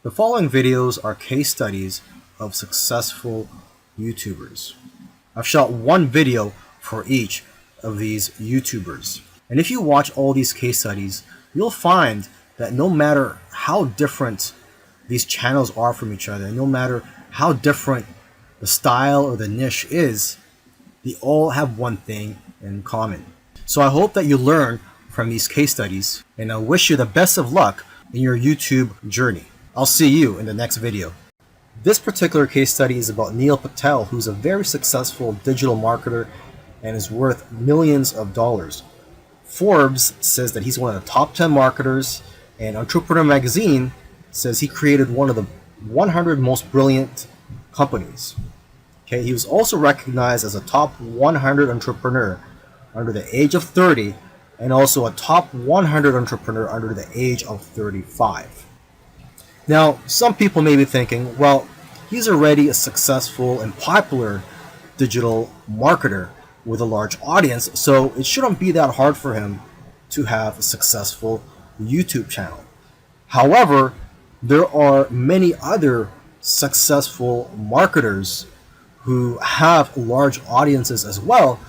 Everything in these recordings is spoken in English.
The following videos are case studies of successful YouTubers. I've shot one video for each of these YouTubers. And if you watch all these case studies, you'll find that no matter how different these channels are from each other, no matter how different the style or the niche is, they all have one thing in common. So I hope that you learn from these case studies, and I wish you the best of luck in your YouTube journey. I'll see you in the next video. This particular case study is about Patel, who's a very successful digital marketer and is worth millions of dollars. Forbes says that he's one of the top 10 marketers, and Entrepreneur magazine says he created one of the 100 most brilliant companies. Okay, he was also recognized as a top 100 entrepreneur under the age of 30 and also a top 100 entrepreneur under the age of 35. Now, some people may be thinking, well, he's already a successful and popular digital marketer with a large audience, so it shouldn't be that hard for him to have a successful YouTube channel. However, there are many other successful marketers who have large audiences as well,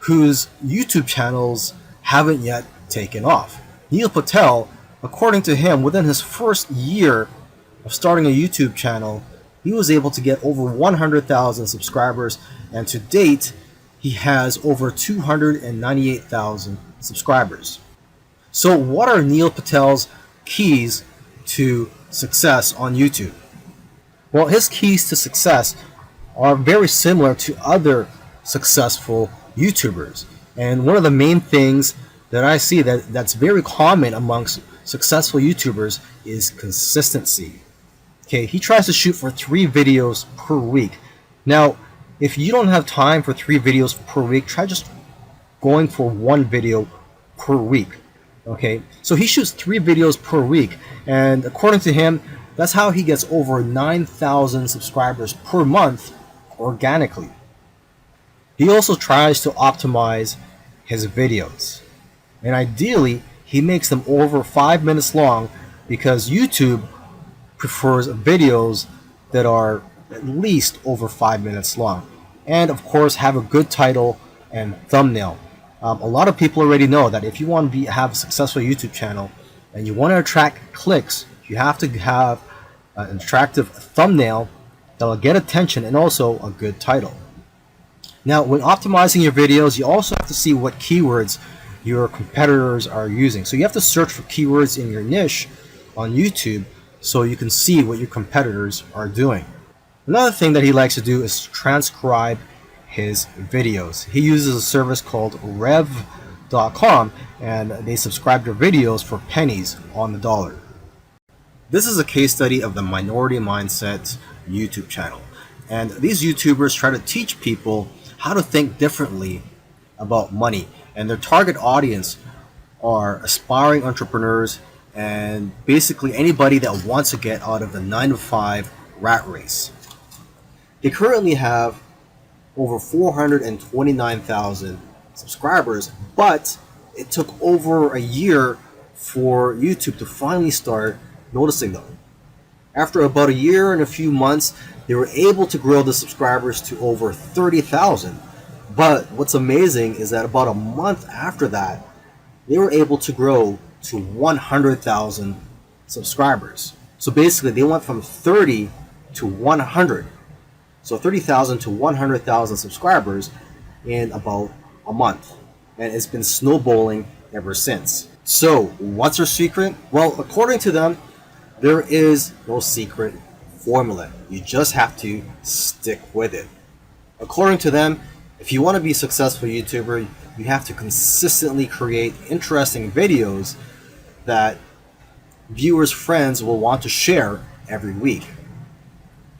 whose YouTube channels haven't yet taken off. Patel, according to him, within his first year of starting a YouTube channel, he was able to get over 100,000 subscribers, and to date, he has over 298,000 subscribers. So what are Patel's keys to success on YouTube? Well, his keys to success are very similar to other successful YouTubers. And one of the main things that I see that's very common amongst successful YouTubers is consistency. Okay, he tries to shoot for 3 videos per week. Now, if you don't have time for 3 videos per week, try just going for 1 video per week. Okay, so he shoots 3 videos per week, and according to him, that's how he gets over 9,000 subscribers per month organically. He also tries to optimize his videos, and ideally he makes them over 5 minutes long because YouTube prefers videos that are at least over 5 minutes long, and of course have a good title and thumbnail. A lot of people already know that if you want to have a successful YouTube channel and you want to attract clicks, you have to have an attractive thumbnail that will get attention and also a good title. Now, when optimizing your videos, you also have to see what keywords your competitors are using. So you have to search for keywords in your niche on YouTube so you can see what your competitors are doing. Another thing that he likes to do is transcribe his videos. He uses a service called rev.com, and they subscribe to videos for pennies on the dollar. This is a case study of the Minority Mindset YouTube channel. And these YouTubers try to teach people how to think differently about money. And their target audience are aspiring entrepreneurs and basically anybody that wants to get out of the 9-to-5 rat race. They currently have over 429,000 subscribers, but it took over a year for YouTube to finally start noticing them. After about a year and a few months, they were able to grow the subscribers to over 30,000. But what's amazing is that about a month after that, they were able to grow to 100,000 subscribers. So basically, they went from 30 to 100. So 30,000 to 100,000 subscribers in about a month. And it's been snowballing ever since. So what's their secret? Well, according to them, there is no secret formula. You just have to stick with it. According to them, if you want to be a successful YouTuber, you have to consistently create interesting videos that viewers' friends will want to share every week.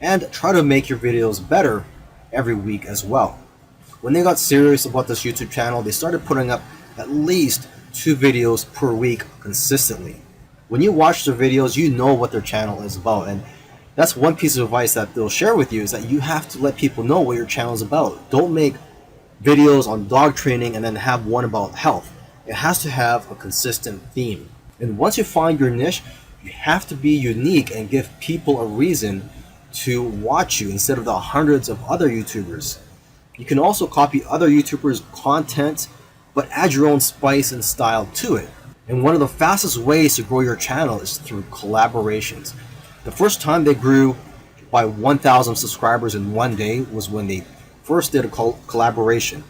And try to make your videos better every week as well. When they got serious about this YouTube channel, they started putting up at least 2 videos per week consistently. When you watch their videos, you know what their channel is about, and that's one piece of advice that they'll share with you, is that you have to let people know what your channel is about. Don't make videos on dog training and then have one about health. It has to have a consistent theme. And once you find your niche, You have to be unique and give people a reason to watch you instead of the hundreds of other YouTubers. You can also copy other YouTubers' content, but add your own spice and style to it. And one of the fastest ways to grow your channel is through collaborations. The first time they grew by 1,000 subscribers in one day was when they first did a collaboration.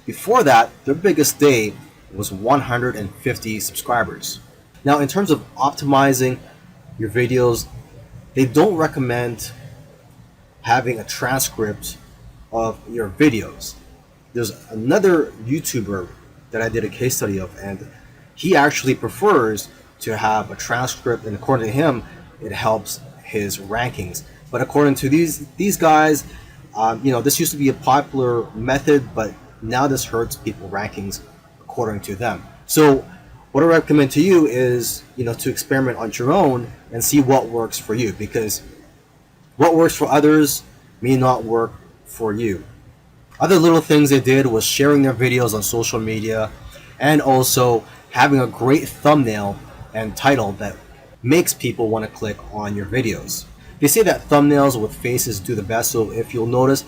Before that, their biggest day was 150 subscribers. Now, in terms of optimizing your videos, they don't recommend having a transcript of your videos. There's another YouTuber that I did a case study of, and he actually prefers to have a transcript, and according to him, it helps his rankings. But according to these guys, this used to be a popular method, but now this hurts people rankings according to them. So what I recommend to you is, to experiment on your own and see what works for you, because what works for others may not work for you. Other little things they did was sharing their videos on social media, and also having a great thumbnail and title that makes people want to click on your videos. They say that thumbnails with faces do the best, so if you'll notice,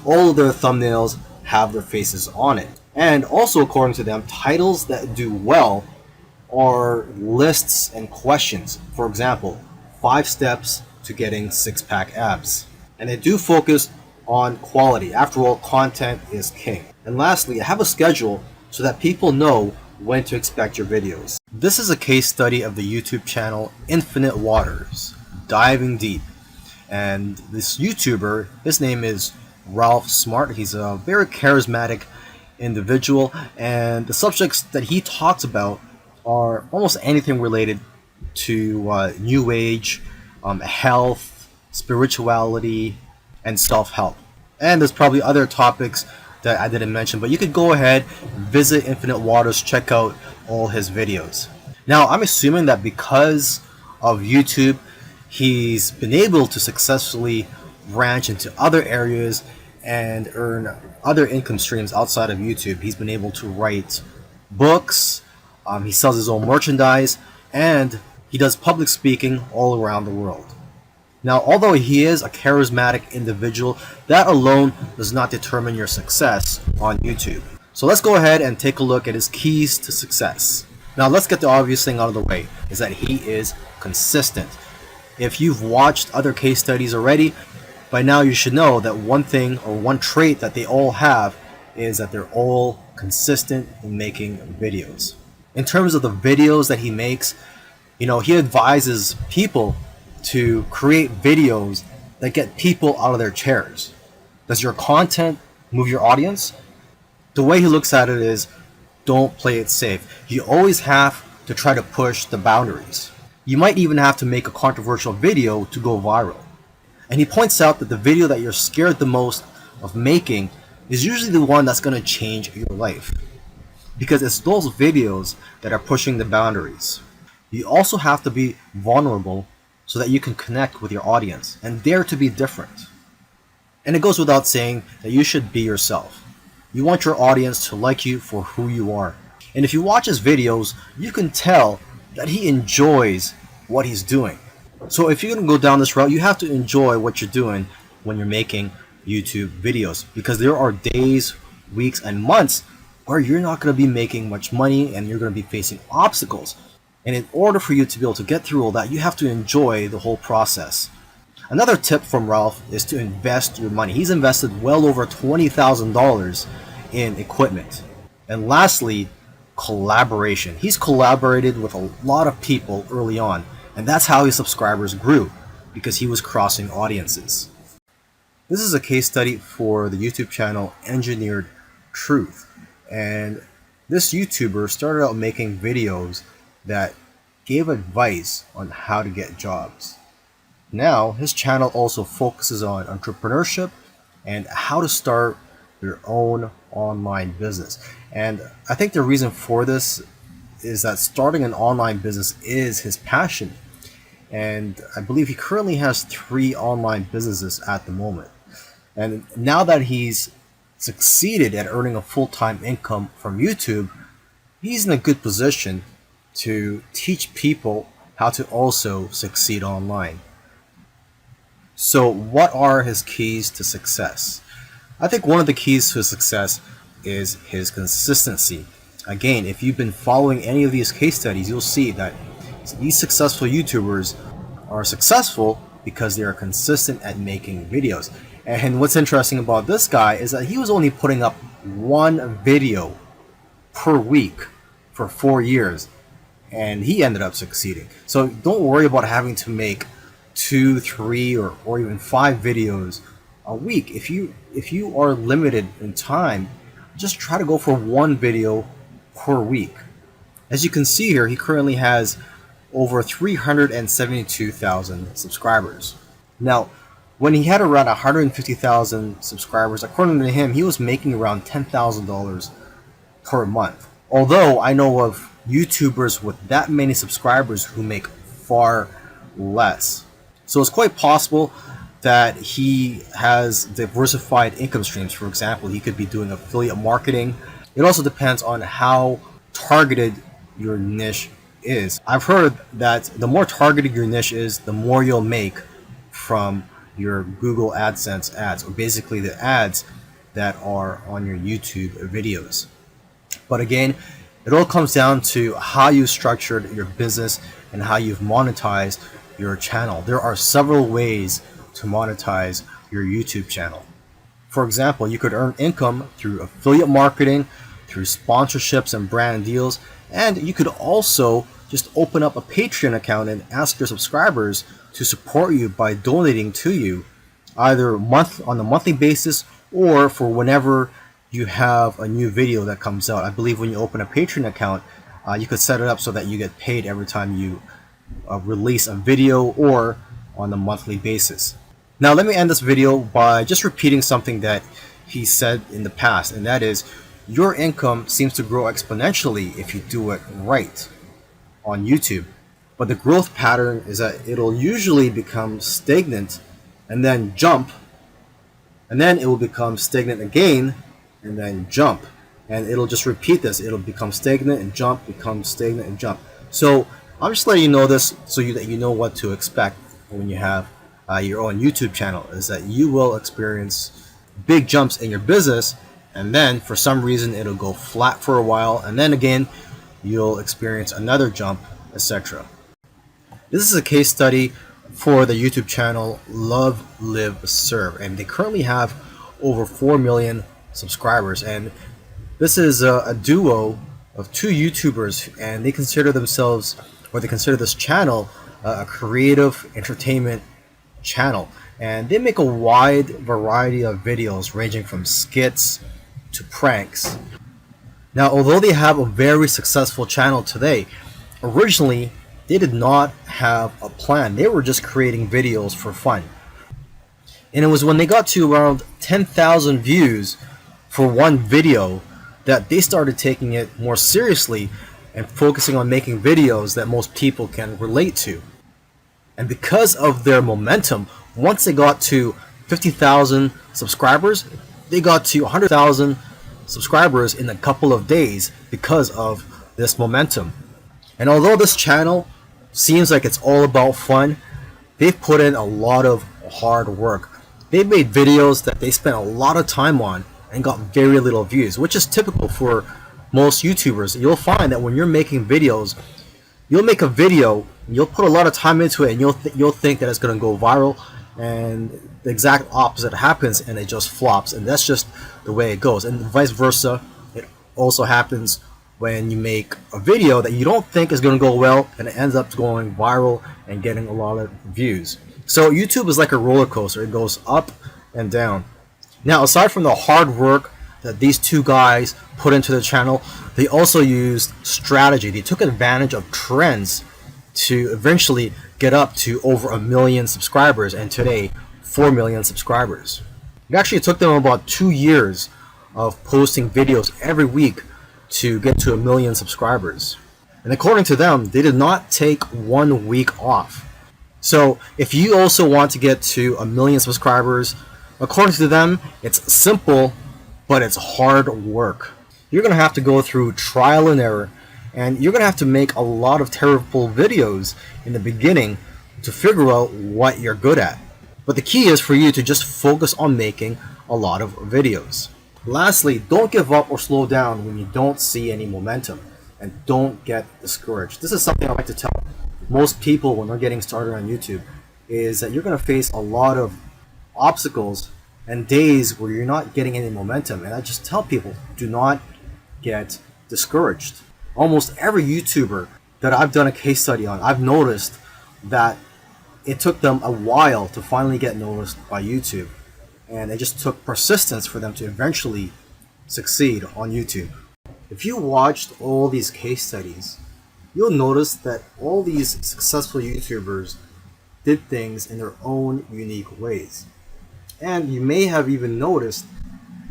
all of their thumbnails have their faces on it. And also, according to them, titles that do well are lists and questions. For example, 5 steps to getting 6-pack abs. And they do focus on quality. After all, content is king. And lastly, have a schedule so that people know when to expect your videos. This is a case study of the YouTube channel Infinite Waters, diving deep. And this YouTuber, his name is Ralph Smart. He's a very charismatic individual, and the subjects that he talks about are almost anything related to New Age, health, spirituality, and self-help. And there's probably other topics that I didn't mention, but you could go ahead, visit Infinite Waters, check out all his videos. Now, I'm assuming that because of YouTube, he's been able to successfully branch into other areas and earn other income streams outside of YouTube. He's been able to write books, he sells his own merchandise, and he does public speaking all around the world. Now, although he is a charismatic individual, that alone does not determine your success on YouTube. So let's go ahead and take a look at his keys to success. Now, let's get the obvious thing out of the way, is that he is consistent. If you've watched other case studies already, by now you should know that one thing or one trait that they all have is that they're all consistent in making videos. In terms of the videos that he makes, he advises people to create videos that get people out of their chairs. Does your content move your audience? The way he looks at it is, don't play it safe. You always have to try to push the boundaries. You might even have to make a controversial video to go viral. And he points out that the video that you're scared the most of making is usually the one that's going to change your life, because it's those videos that are pushing the boundaries. You also have to be vulnerable so that you can connect with your audience and dare to be different. And it goes without saying that you should be yourself. You want your audience to like you for who you are. And if you watch his videos, you can tell that he enjoys what he's doing. So if you're going to go down this route, you have to enjoy what you're doing when you're making YouTube videos, because there are days, weeks, and months where you're not going to be making much money and you're going to be facing obstacles. And in order for you to be able to get through all that, you have to enjoy the whole process. Another tip from Ralph is to invest your money. He's invested well over $20,000 in equipment. And lastly, collaboration. He's collaborated with a lot of people early on, and that's how his subscribers grew, because he was crossing audiences. This is a case study for the YouTube channel Engineered Truth. And this YouTuber started out making videos that gave advice on how to get jobs. Now, his channel also focuses on entrepreneurship and how to start your own online business. And I think the reason for this is that starting an online business is his passion. And I believe he currently has 3 online businesses at the moment. And now that he's succeeded at earning a full-time income from YouTube, he's in a good position to teach people how to also succeed online. So what are his keys to success? I think one of the keys to success is his consistency. Again, if you've been following any of these case studies, you'll see that these successful YouTubers are successful because they are consistent at making videos. And what's interesting about this guy is that he was only putting up one video per week for 4 years, and he ended up succeeding. So don't worry about having to make 2, 3, or even 5 videos a week. If you are limited in time, just try to go for one video per week. As you can see here, he currently has over 372,000 subscribers. Now, when he had around 150,000 subscribers, according to him, he was making around $10,000 per month. Although I know of YouTubers with that many subscribers who make far less. So it's quite possible that he has diversified income streams. For example, he could be doing affiliate marketing. It also depends on how targeted your niche is. I've heard that the more targeted your niche is, the more you'll make from your Google AdSense ads, or basically the ads that are on your YouTube videos. But again, it all comes down to how you structured your business and how you've monetized your channel. There are several ways to monetize your YouTube channel. For example, you could earn income through affiliate marketing, through sponsorships and brand deals, and you could also just open up a Patreon account and ask your subscribers to support you by donating to you, either on a monthly basis or for whenever you have a new video that comes out. I believe when you open a Patreon account, you could set it up so that you get paid every time you release a video, or on a monthly basis. Now let me end this video by just repeating something that he said in the past, and that is, your income seems to grow exponentially if you do it right on YouTube. But the growth pattern is that it'll usually become stagnant and then jump, and then it will become stagnant again and then jump, and it'll just repeat this. It'll become stagnant and jump, become stagnant and jump. So I'm just letting you know this so that you know what to expect when you have your own YouTube channel, is that you will experience big jumps in your business, and then for some reason it'll go flat for a while, and then again you'll experience another jump, etc. This is a case study for the YouTube channel Love, Live, Serve, and they currently have over 4 million subscribers, and this is a duo of 2 YouTubers, and they consider themselves, or they consider this channel, a creative entertainment channel, and they make a wide variety of videos ranging from skits to pranks. Now, although they have a very successful channel today, originally they did not have a plan. They were just creating videos for fun, and it was when they got to around 10,000 views for one video that they started taking it more seriously and focusing on making videos that most people can relate to. And because of their momentum, once they got to 50,000 subscribers, they got to 100,000 subscribers in a couple of days because of this momentum. And although this channel seems like it's all about fun, they've put in a lot of hard work. They've made videos that they spent a lot of time on and got very little views, which is typical for most YouTubers. You'll find that when you're making videos, you'll make a video, you'll put a lot of time into it, and you'll think that it's going to go viral, and the exact opposite happens, and it just flops. And that's just the way it goes. And vice versa, it also happens when you make a video that you don't think is going to go well, and it ends up going viral and getting a lot of views. So YouTube is like a roller coaster. It goes up and down. Now, aside from the hard work that these 2 guys put into the channel, they also used strategy. They took advantage of trends to eventually get up to over 1 million subscribers, and today 4 million subscribers. It actually took them about 2 years of posting videos every week to get to 1 million subscribers. And according to them, they did not take 1 week off. So if you also want to get to 1 million subscribers, according to them, it's simple, but it's hard work. You're going to have to go through trial and error. And you're going to have to make a lot of terrible videos in the beginning to figure out what you're good at. But the key is for you to just focus on making a lot of videos. Lastly, don't give up or slow down when you don't see any momentum, and don't get discouraged. This is something I like to tell most people when they're getting started on YouTube, is that you're going to face a lot of obstacles and days where you're not getting any momentum. And I just tell people, do not get discouraged. Almost every YouTuber that I've done a case study on, I've noticed that it took them a while to finally get noticed by YouTube. And it just took persistence for them to eventually succeed on YouTube. If you watched all these case studies, you'll notice that all these successful YouTubers did things in their own unique ways. And you may have even noticed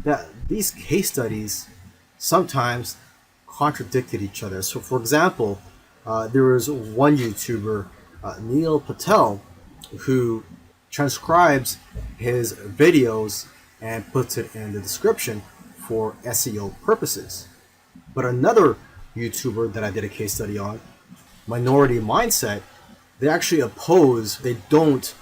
that these case studies sometimes contradicted each other. So for example, there was one YouTuber, Neil Patel, who transcribes his videos and puts it in the description for SEO purposes. But another YouTuber that I did a case study on, Minority Mindset, they actually oppose, they don't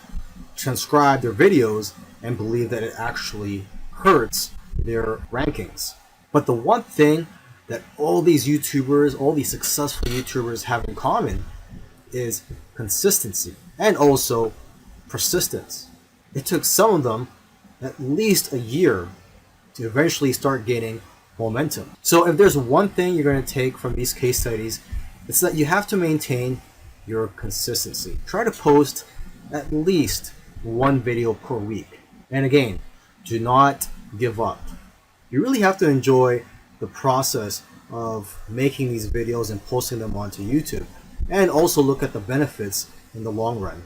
transcribe their videos and believe that it actually hurts their rankings. But the one thing that all these YouTubers, all these successful YouTubers have in common is consistency and also persistence. It took some of them at least a year to eventually start gaining momentum. So if there's one thing you're going to take from these case studies, it's that you have to maintain your consistency. Try to post at least one video per week. And again, do not give up. You really have to enjoy the process of making these videos and posting them onto YouTube, and also look at the benefits in the long run.